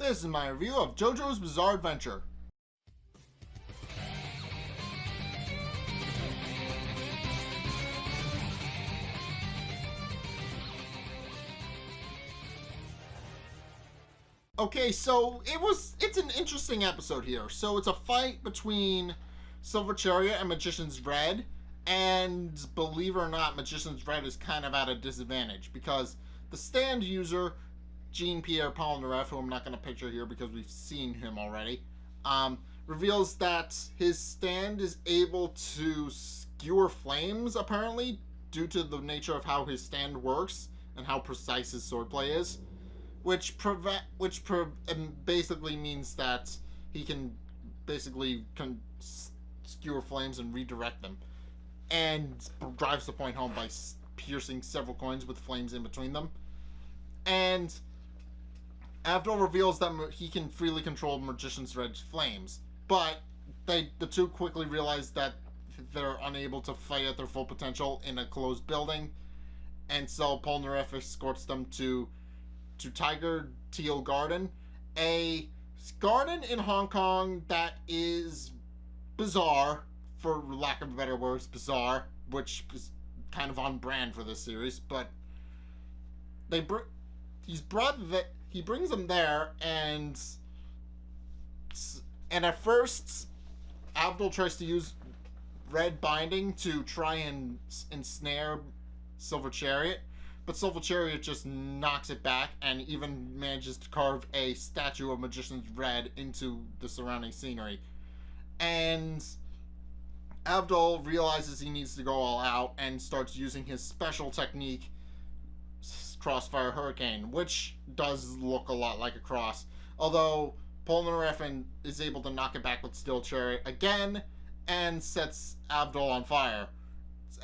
This is my review of Jojo's Bizarre Adventure. Okay, so it's an interesting episode here. So it's a fight between Silver Chariot and Magician's Red, and believe it or not, Magician's Red is kind of at a disadvantage because the stand user, Jean-Pierre Polnareff, who I'm not going to picture here because we've seen him already, reveals that his stand is able to skewer flames, apparently, due to the nature of how his stand works and how precise his swordplay is. Which basically means that he can skewer flames and redirect them, and drives the point home by piercing several coins with flames in between them. And Abdul reveals that he can freely control Magician's Red's flames, but the two quickly realize that they're unable to fight at their full potential in a closed building, and so Polnareff escorts them to Tiger Teal Garden, a garden in Hong Kong that is bizarre, for lack of better words, bizarre, which is kind of on brand for this series. But he brings them there, and at first, Abdul tries to use red binding to try and ensnare Silver Chariot. But Silver Chariot just knocks it back and even manages to carve a statue of Magician's Red into the surrounding scenery. And Abdul realizes he needs to go all out and starts using his special technique, Crossfire Hurricane, which does look a lot like a cross. Although Polnareff is able to knock it back with Steel Chariot again and sets Abdul on fire.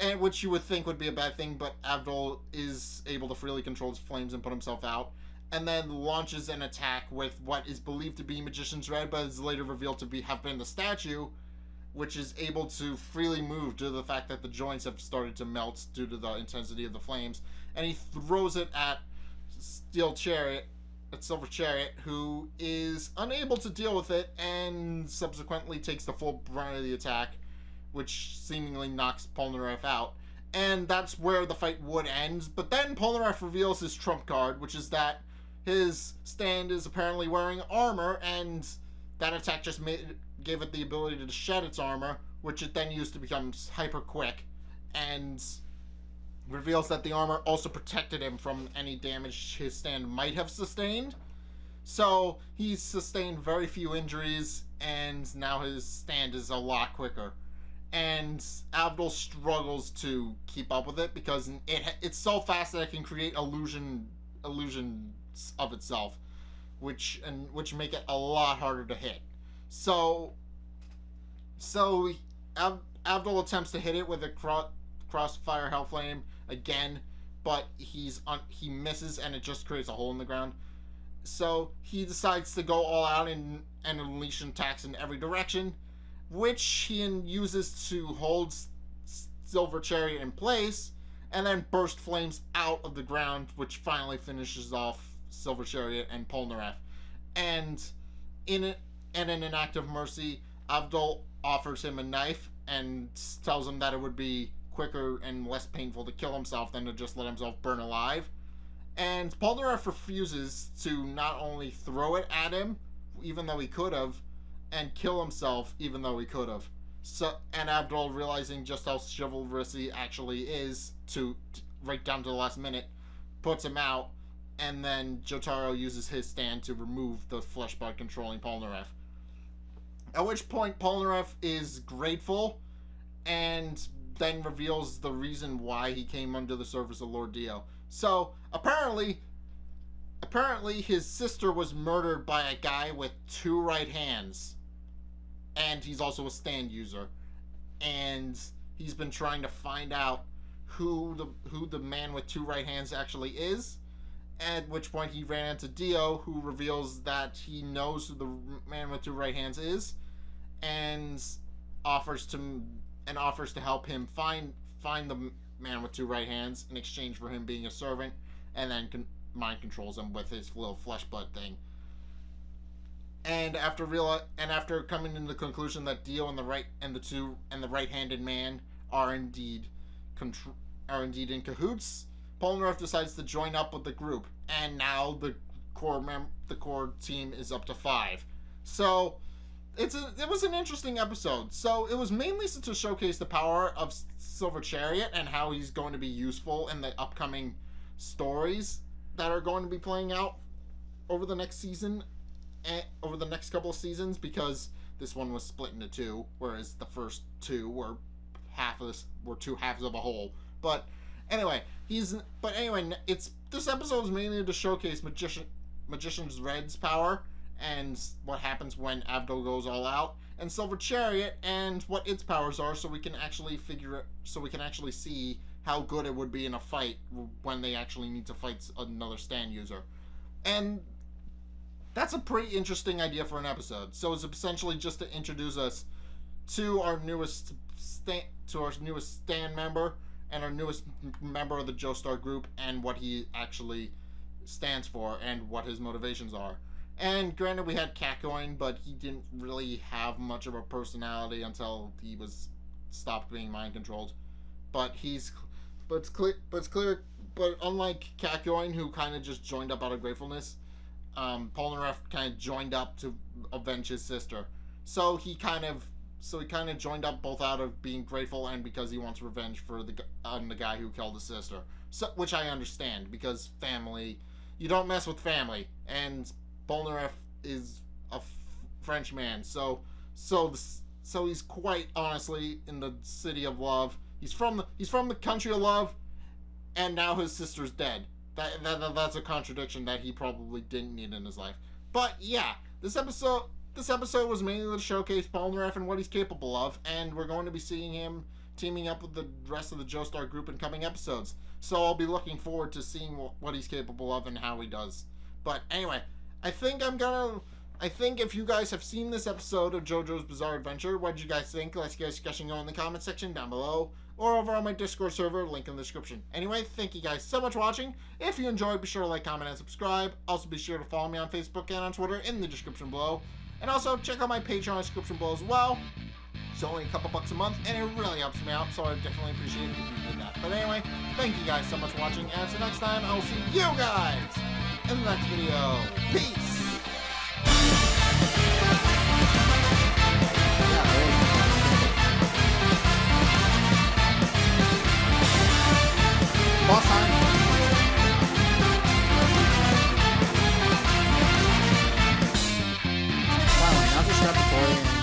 And which you would think would be a bad thing, but Abdul is able to freely control his flames and put himself out, and then launches an attack with what is believed to be Magician's Red, but is later revealed to have been the statue, which is able to freely move due to the fact that the joints have started to melt due to the intensity of the flames, and he throws it at Silver Chariot, who is unable to deal with it, and subsequently takes the full brunt of the attack, which seemingly knocks Polnareff out. And that's where the fight would end. But then Polnareff reveals his trump card, which is that his stand is apparently wearing armor, and that attack just gave it the ability to shed its armor, which it then used to become hyper quick, and reveals that the armor also protected him from any damage his stand might have sustained. So he's sustained very few injuries, and now his stand is a lot quicker. And Abdul struggles to keep up with it because it's so fast that it can create illusions of itself, which make it a lot harder to hit. So Abdul attempts to hit it with a Crossfire Hellflame again, but he misses, and it just creates a hole in the ground. So he decides to go all out and unleash attacks in every direction, which he uses to hold Silver Chariot in place, and then burst flames out of the ground, which finally finishes off Silver Chariot and Polnareff. And in an act of mercy, Abdul offers him a knife and tells him that it would be quicker and less painful to kill himself than to just let himself burn alive. And Polnareff refuses to not only throw it at him, even though he could have, and kill himself, even though he could have. And Abdul, realizing just how chivalrous he actually is, to right down to the last minute, puts him out, and then Jotaro uses his stand to remove the flesh bud controlling Polnareff. At which point Polnareff is grateful, and then reveals the reason why he came under the service of Lord Dio. So apparently his sister was murdered by a guy with two right hands. And he's also a stand user, and he's been trying to find out who the man with two right hands actually is. At which point he ran into Dio, who reveals that he knows who the man with two right hands is, and offers to help him find the man with two right hands in exchange for him being a servant, and then mind controls him with his little flesh bud thing. and after coming to the conclusion that Dio and the right-handed man are indeed in cahoots, Polnareff decides to join up with the group, and now the core team is up to 5. So it was an interesting episode. So it was mainly to showcase the power of Silver Chariot and how he's going to be useful in the upcoming stories that are going to be playing out over the next season, over the next couple of seasons, because this one was split into 2, whereas the first 2 were two halves of a whole. But anyway, this episode is mainly to showcase Magician's Red's power and what happens when Abdul goes all out, and Silver Chariot and what its powers are, so we can actually see how good it would be in a fight when they actually need to fight another stand user. And that's a pretty interesting idea for an episode. So it's essentially just to introduce us to our newest stand member and our newest member of the Joestar group, and what he actually stands for and what his motivations are. And granted, we had Catcoin, but he didn't really have much of a personality until he was stopped being mind controlled. But it's clear. But unlike Catcoin, who kind of just joined up out of gratefulness, Polnareff kind of joined up to avenge his sister. So he kind of joined up both out of being grateful and because he wants revenge for the guy who killed his sister. So, which I understand, because family, you don't mess with family, and Polnareff is a French man, so he's quite honestly in the city of love. He's from the country of love, and now his sister's dead. That's a contradiction that he probably didn't need in his life. But yeah, this episode was mainly to showcase Polnareff and what he's capable of, and we're going to be seeing him teaming up with the rest of the Joestar group in coming episodes. So I'll be looking forward to seeing what he's capable of and how he does. But anyway, I think if you guys have seen this episode of JoJo's Bizarre Adventure, what did you guys think? Let's get a discussion going in the comment section down below, or over on my Discord server, link in the description. Anyway, thank you guys so much for watching. If you enjoyed, be sure to like, comment, and subscribe. Also, be sure to follow me on Facebook and on Twitter in the description below. And also, check out my Patreon description below as well. It's only a couple bucks a month, and it really helps me out, so I definitely appreciate it if you did that. But anyway, thank you guys so much for watching, and until next time, I will see you guys in the next video. Peace! Boss time! Wow, now just grab the toy and